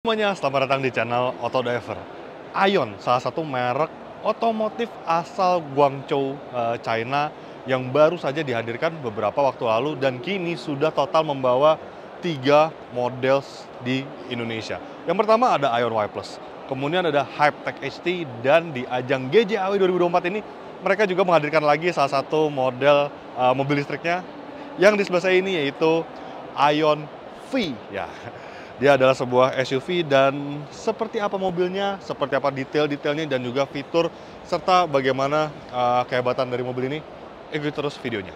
Semuanya, selamat datang di channel Autodiver. Aion, salah satu merek otomotif asal Guangzhou, China yang baru saja dihadirkan beberapa waktu lalu dan kini sudah total membawa 3 model di Indonesia. Yang pertama ada Aion Y+, kemudian ada Hypertech HT, dan di ajang GJAW 2024 ini mereka juga menghadirkan lagi salah satu model mobil listriknya yang di sebelah saya ini, yaitu Aion V. Ya. Dia adalah sebuah SUV, dan seperti apa mobilnya, seperti apa detail-detailnya, dan juga fitur, serta bagaimana kehebatan dari mobil ini, ikuti terus videonya.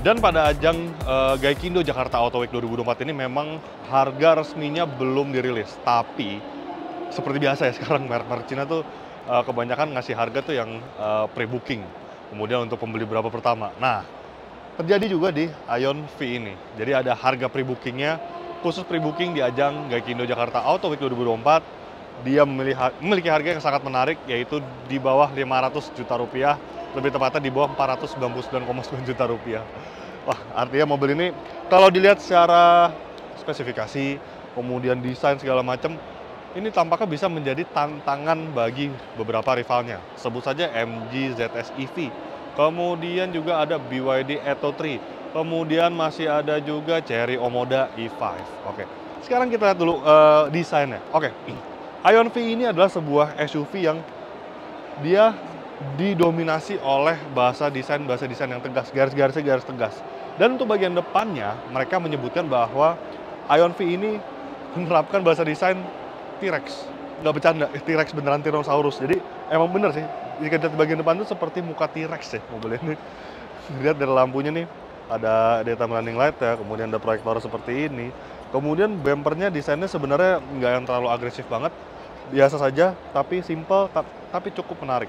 Dan pada ajang Gaikindo Jakarta Auto Week 2024 ini memang harga resminya belum dirilis. Tapi seperti biasa ya, sekarang merek-merek Cina tuh kebanyakan ngasih harga tuh yang pre-booking. Kemudian untuk pembeli berapa pertama. Nah, terjadi juga di Aion V ini. Jadi ada harga pre-bookingnya, khusus pre-booking di ajang Gaikindo Jakarta Auto Week 2024. Dia memiliki harga yang sangat menarik, yaitu di bawah 500 juta rupiah. Lebih tepatnya di bawah 499,9 juta rupiah. Wah, artinya mobil ini kalau dilihat secara spesifikasi, kemudian desain segala macam, ini tampaknya bisa menjadi tantangan bagi beberapa rivalnya. Sebut saja MG ZS EV, kemudian juga ada BYD Atto 3, kemudian masih ada juga Chery Omoda E5. Oke, sekarang kita lihat dulu desainnya. Oke, Aion V ini adalah sebuah SUV yang dia didominasi oleh bahasa desain yang tegas, garis tegas. Dan untuk bagian depannya, mereka menyebutkan bahwa Aion V ini menerapkan bahasa desain T-Rex. Nggak bercanda, T-Rex beneran Tyrannosaurus. Jadi emang bener sih, jika dilihat bagian depan itu seperti muka T-Rex ya mobil ini. Lihat dari lampunya nih, ada daytime running light ya, kemudian ada proyektor seperti ini. Kemudian bumpernya desainnya sebenarnya nggak yang terlalu agresif banget, biasa saja, tapi simple, tapi cukup menarik.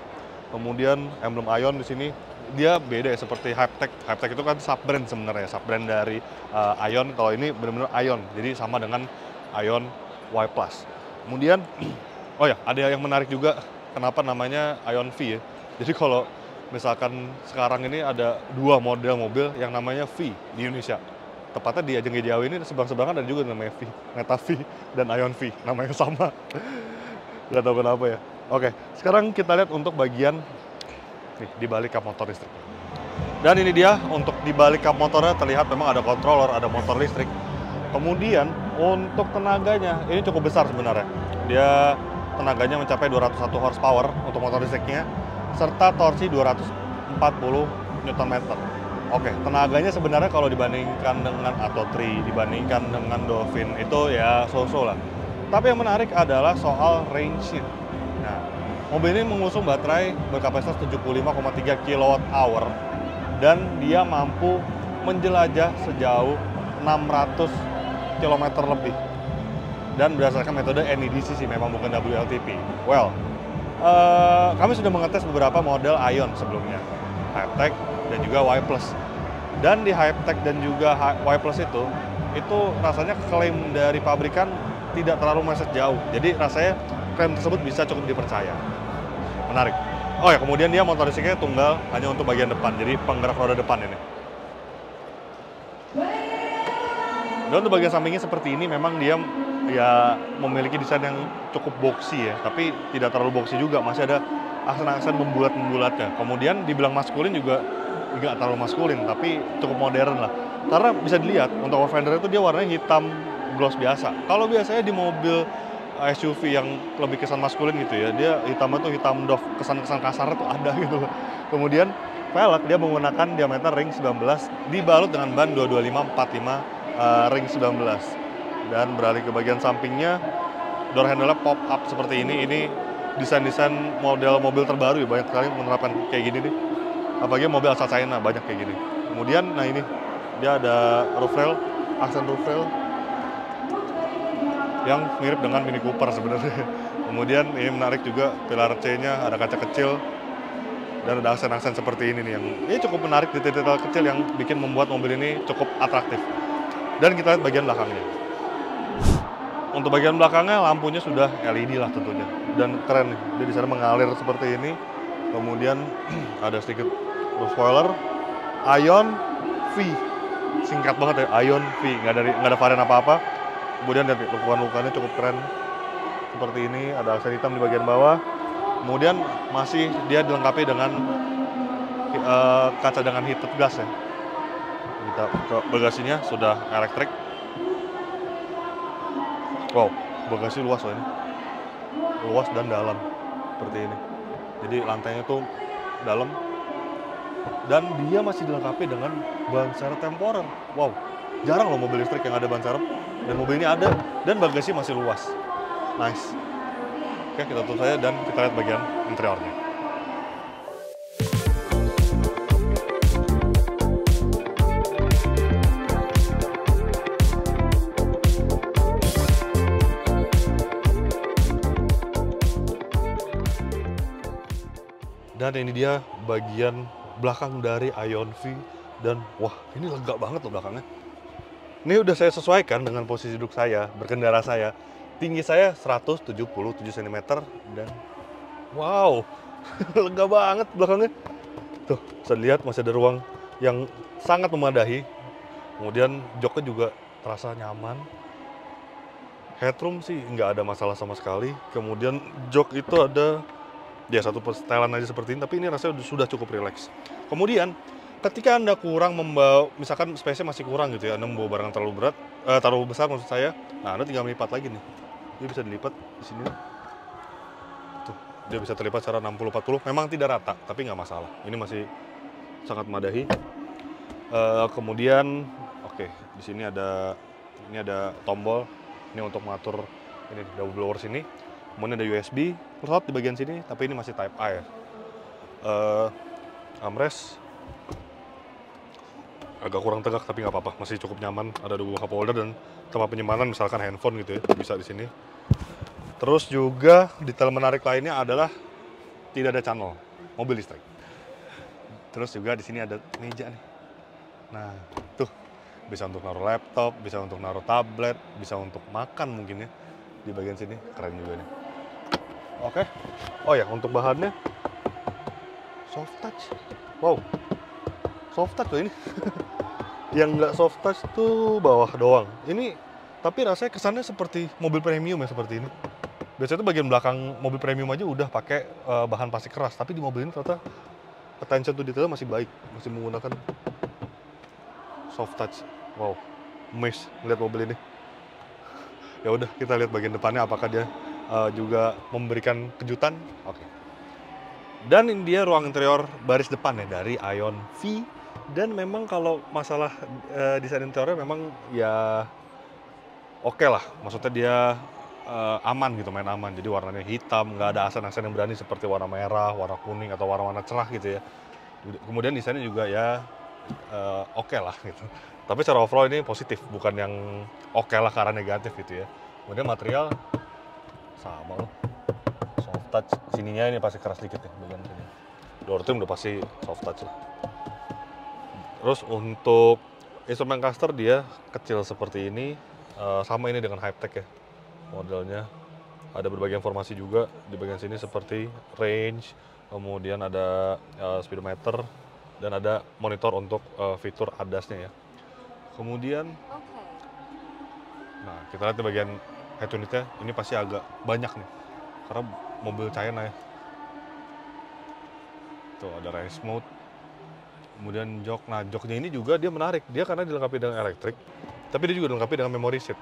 Kemudian emblem Aion di sini dia beda ya, seperti Hypertech. Hypertech itu kan sub-brand sebenarnya, sub-brand dari Aion. Kalau ini benar-benar Aion, jadi sama dengan Aion Y+. Kemudian, oh ya, ada yang menarik juga, kenapa namanya Aion V ya. Jadi kalau misalkan sekarang ini ada 2 model mobil yang namanya V di Indonesia. Tepatnya di ajang GJAW ini seberang-seberangan ada juga namanya V, Neta V dan Aion V, namanya sama. Nggak tahu kenapa ya. Oke, sekarang kita lihat untuk bagian nih, di balik kap motor listrik. Dan ini dia, untuk di balik kap motornya terlihat memang ada controller, ada motor listrik. Kemudian untuk tenaganya, ini cukup besar sebenarnya. Dia tenaganya mencapai 201 horsepower untuk motor listriknya, serta torsi 240 Nm. Oke, tenaganya sebenarnya kalau dibandingkan dengan Atto 3, dibandingkan dengan Dolphin, itu ya so-so lah. Tapi yang menarik adalah soal range-nya. Nah, mobil ini mengusung baterai berkapasitas 75,3 kWh dan dia mampu menjelajah sejauh 600 km lebih. Dan berdasarkan metode NEDC sih, memang bukan WLTP. Well, kami sudah mengetes beberapa model Aion sebelumnya, Hypertech dan juga Y+. Dan di Hypertech dan juga Y+ itu rasanya klaim dari pabrikan tidak terlalu meleset jauh. Jadi rasanya klaim tersebut bisa cukup dipercaya. Menarik. Oh ya, kemudian dia motor listriknya tunggal hanya untuk bagian depan, jadi penggerak roda depan ini. Dan untuk bagian sampingnya seperti ini, memang dia ya memiliki desain yang cukup boxy ya, tapi tidak terlalu boxy juga, masih ada aksen-aksen membulat-membulatnya. Kemudian dibilang maskulin juga nggak terlalu maskulin, tapi cukup modern lah. Karena bisa dilihat untuk Offender itu dia warnanya hitam gloss biasa. Kalau biasanya di mobil SUV yang lebih kesan maskulin gitu ya, dia hitamnya tuh hitam doff, kesan-kesan kasar tuh ada gitu. Kemudian velg dia menggunakan diameter ring 19 dibalut dengan ban 225/45 ring 19. Dan beralih ke bagian sampingnya, door handle-nya pop up seperti ini. Ini desain-desain model mobil terbaru ya, banyak sekali menerapkan kayak gini nih. Apalagi mobil asal China banyak kayak gini. Kemudian, nah ini dia ada roof rail, aksen roof rail yang mirip dengan Mini Cooper sebenarnya. Kemudian ini menarik juga, pilar C-nya ada kaca kecil dan ada aksen-aksen seperti ini nih yang ini cukup menarik, detail-detail kecil yang bikin membuat mobil ini cukup atraktif. Dan kita lihat bagian belakangnya. Untuk bagian belakangnya lampunya sudah LED lah tentunya dan keren nih. Dia di sana mengalir seperti ini. Kemudian ada sedikit roof spoiler, Ion V, singkat banget ya, Ion V, nggak ada varian apa-apa. Kemudian lihat luka-lukanya cukup keren seperti ini, ada aksen hitam di bagian bawah. Kemudian masih dia dilengkapi dengan kaca dengan heated glass ya. Kita ke bagasinya sudah elektrik. Wow, bagasi luas loh ini, luas dan dalam seperti ini. Jadi lantainya tuh dalam dan dia masih dilengkapi dengan ban serep temporer. Wow, jarang loh mobil listrik yang ada ban serep dan mobil ini ada dan bagasi masih luas. Nice. Oke, kita tutup saja dan kita lihat bagian interiornya. Dan ini dia bagian belakang dari Ion V dan wah ini lega banget loh belakangnya. Ini udah saya sesuaikan dengan posisi duduk saya, berkendara saya. Tinggi saya 177 cm dan wow, lega banget belakangnya. Tuh, bisa lihat masih ada ruang yang sangat memadahi. Kemudian joknya juga terasa nyaman. Headroom sih nggak ada masalah sama sekali. Kemudian jok itu ada ya satu setelan aja seperti ini, tapi ini rasanya sudah cukup rileks. Kemudian ketika Anda kurang membawa, misalkan space-nya masih kurang gitu ya, Anda membawa barang terlalu berat, terlalu besar maksud saya, nah Anda tinggal melipat lagi nih. Dia bisa dilipat di sini. Tuh, dia bisa terlipat secara 60-40, memang tidak rata, tapi nggak masalah. Ini masih sangat madahi. Kemudian, oke, di sini ada tombol, ini untuk mengatur ini double blower sini. Kemudian ada USB slot di bagian sini, tapi ini masih Type A ya. Armrest agak kurang tegak tapi nggak apa-apa, masih cukup nyaman. Ada dua cup holder dan tempat penyimpanan misalkan handphone gitu ya, bisa di sini. Terus juga detail menarik lainnya adalah tidak ada channel mobil listrik. Terus juga di sini ada meja nih. Nah, tuh bisa untuk naruh laptop, bisa untuk naruh tablet, bisa untuk makan mungkin ya. Di bagian sini keren juga nih. Oke. Oh ya, untuk bahannya soft touch. Wow. Soft touch loh ini. Yang nggak soft touch tuh bawah doang. Ini tapi rasanya kesannya seperti mobil premium ya, seperti ini. Biasanya tuh bagian belakang mobil premium aja udah pakai bahan plastik keras, tapi di mobil ini ternyata attention to detail masih baik, masih menggunakan soft touch. Wow. Amazed lihat mobil ini. Ya udah, kita lihat bagian depannya apakah dia juga memberikan kejutan. Oke. Dan ini dia ruang interior baris depan ya dari Ion V. Dan memang kalau masalah desain interiornya memang ya oke lah. Maksudnya dia aman gitu, main aman. Jadi warnanya hitam, nggak ada aksen-aksen yang berani seperti warna merah, warna kuning atau warna-warna cerah gitu ya. Kemudian desainnya juga ya oke lah gitu. Tapi secara overall ini positif, bukan yang oke lah karena negatif gitu ya. Kemudian material sama loh, soft touch. Sininya ini pasti keras dikit ya bagian sini. Door trim udah pasti soft touch lah. Terus untuk instrumen cluster dia kecil seperti ini, sama ini dengan Hypertech ya modelnya. Ada berbagai informasi juga di bagian sini seperti range, kemudian ada speedometer dan ada monitor untuk fitur ADAS-nya ya. Kemudian, nah kita lihat di bagian head unitnya ini pasti agak banyak nih, karena mobil China ya. Tuh ada race mode, kemudian jok. Nah joknya ini juga dia menarik, dia karena dilengkapi dengan elektrik, tapi dia juga dilengkapi dengan memory seat.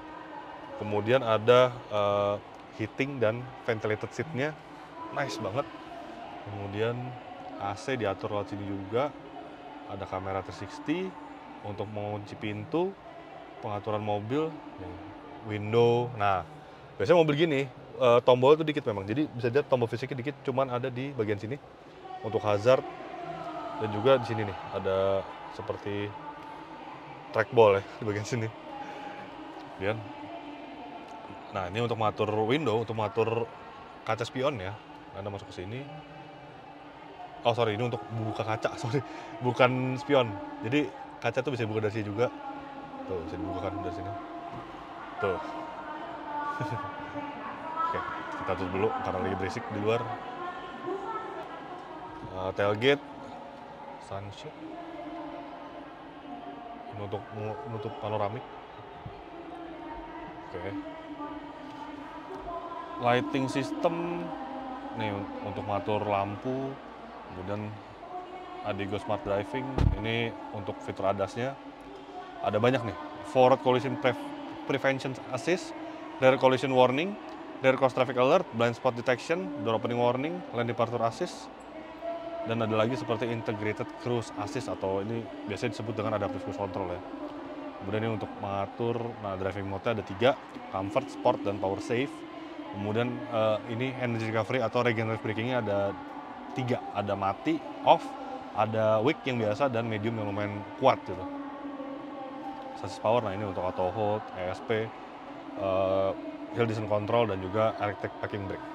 Kemudian ada heating dan ventilated seatnya, nice banget. Kemudian AC diatur lewat sini juga, ada kamera 360 untuk mengunci pintu, pengaturan mobil, window. Nah, biasanya mobil gini, tombol itu dikit memang. Jadi bisa lihat tombol fisiknya dikit, cuman ada di bagian sini untuk hazard. Dan juga di sini nih, ada seperti trackball ya di bagian sini. Kemudian, nah ini untuk mengatur window, untuk mengatur kaca spion ya. Anda masuk ke sini. Oh sorry, ini untuk buka kaca, sorry, bukan spion. Jadi kaca tuh bisa dibuka dari sini juga. Tuh, bisa dibuka kan dari sini. Tuh. Oke, kita tutup dulu karena lagi berisik di luar. Tailgate, sunshade. Ini untuk menutup panoramik. Oke. Lighting system, nih untuk mengatur lampu. Kemudian Adigo Smart Driving, ini untuk fitur ADAS-nya. Ada banyak nih, Forward Collision Prevention Assist, Rear Collision Warning, Rear Cross Traffic Alert, Blind Spot Detection, Door Opening Warning, Lane Departure Assist, dan ada lagi seperti Integrated Cruise Assist atau ini biasanya disebut dengan Adaptive Cruise Control ya. Kemudian ini untuk mengatur, nah driving mode-nya ada 3, Comfort, Sport, dan Power Save. Kemudian ini Energy Recovery atau Regenerative Braking-nya ada 3, ada mati, off, ada weak yang biasa, dan medium yang lumayan kuat gitu. Chassis power, nah ini untuk auto hold, ESP, hill descent control, dan juga electric parking brake.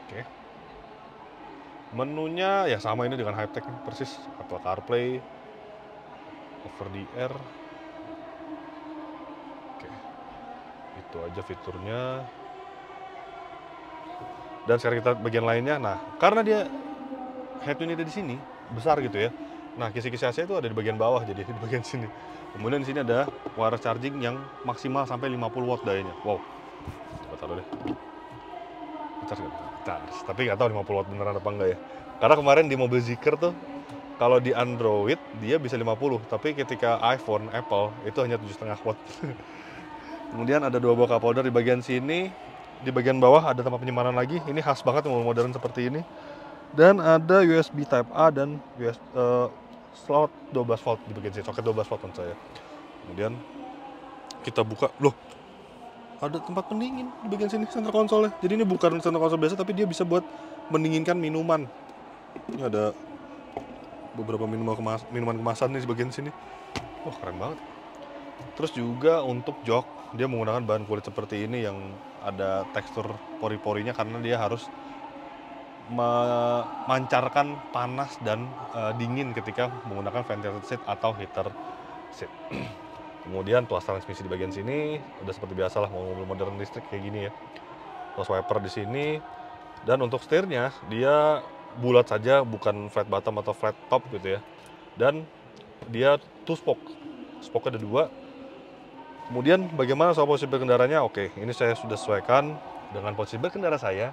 Oke. Menunya ya sama ini dengan high-tech persis, Apple CarPlay, over the air. Oke. Itu aja fiturnya. Dan sekarang kita bagian lainnya. Nah, karena dia head unitnya di sini besar gitu ya. Nah, kisi-kisi AC itu ada di bagian bawah, jadi di bagian sini. Kemudian di sini ada wireless charging yang maksimal sampai 50 watt dayanya. Wow. Coba taruh deh. Charge nggak? Charge. Tapi nggak tahu 50 watt beneran apa enggak ya. Karena kemarin di mobil Zeekr tuh kalau di Android dia bisa 50, tapi ketika iPhone, Apple itu hanya 7,5 watt. Kemudian ada 2 buah cup holder di bagian sini. Di bagian bawah ada tempat penyimpanan lagi. Ini khas banget mobil modern seperti ini. Dan ada USB Type A dan slot 12 volt di bagian sini, soket 12 volt maksud saya. Kemudian kita buka, loh ada tempat pendingin di bagian sini, center konsolnya. Jadi ini bukan center konsol biasa, tapi dia bisa buat mendinginkan minuman. Ini ada beberapa minuman kemasan nih di bagian sini. Wah keren banget. Terus juga untuk jok, dia menggunakan bahan kulit seperti ini yang ada tekstur pori-porinya karena dia harus memancarkan panas dan dingin ketika menggunakan ventilated seat atau heater seat. Kemudian tuas transmisi di bagian sini udah seperti biasa lah mobil modern listrik kayak gini ya. Tuas wiper di sini, dan untuk setirnya dia bulat saja, bukan flat bottom atau flat top gitu ya. Dan dia two spoke, spoke ada 2. Kemudian bagaimana soal posisi berkendaranya? Oke, ini saya sudah sesuaikan dengan posisi berkendara saya.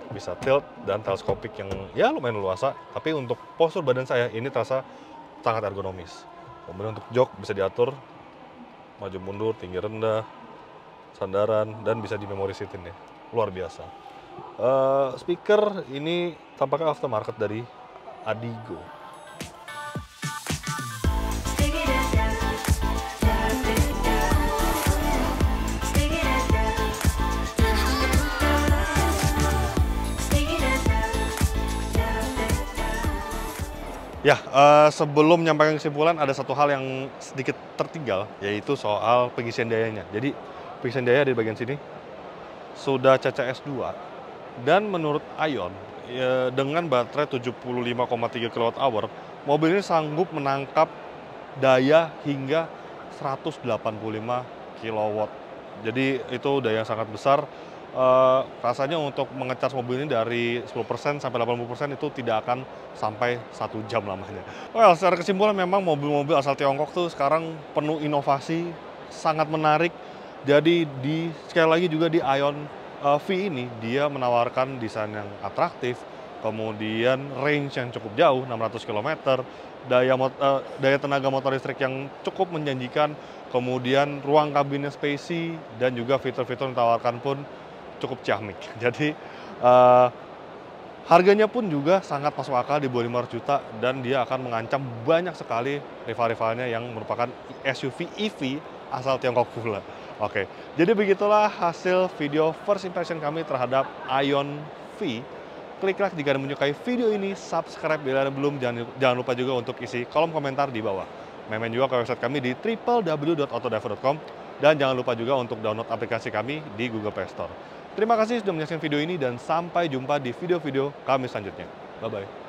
Bisa tilt dan teleskopik yang ya lumayan luasa, tapi untuk postur badan saya ini terasa sangat ergonomis. Kemudian untuk jok bisa diatur maju mundur, tinggi rendah, sandaran, dan bisa di memory seatin ya. Luar biasa. Speaker ini tampaknya aftermarket dari Adigo. Ya, sebelum menyampaikan kesimpulan ada satu hal yang sedikit tertinggal, yaitu soal pengisian dayanya. Jadi pengisian daya di bagian sini sudah CCS 2, dan menurut Ion ya, dengan baterai 75,3 kWh, mobil ini sanggup menangkap daya hingga 185 kW. Jadi itu daya yang sangat besar. Rasanya untuk mengecas mobil ini dari 10% sampai 80% itu tidak akan sampai 1 jam lamanya. Well, secara kesimpulan memang mobil-mobil asal Tiongkok tuh sekarang penuh inovasi, sangat menarik. Jadi sekali lagi juga di Ion V ini dia menawarkan desain yang atraktif, kemudian range yang cukup jauh 600 km, daya tenaga motor listrik yang cukup menjanjikan, kemudian ruang kabinnya spacey dan juga fitur-fitur yang ditawarkan pun cukup ciamik. Jadi harganya pun juga sangat masuk akal di bawah 500 juta dan dia akan mengancam banyak sekali rival-rivalnya yang merupakan SUV EV asal Tiongkok pula. Oke, jadi begitulah hasil video first impression kami terhadap Ion V. Klik like jika Anda menyukai video ini, subscribe bila Anda belum, jangan lupa juga untuk isi kolom komentar di bawah. Main juga ke website kami di www.autodiver.com dan jangan lupa juga untuk download aplikasi kami di Google Play Store. Terima kasih sudah menyaksikan video ini dan sampai jumpa di video-video kami selanjutnya. Bye-bye.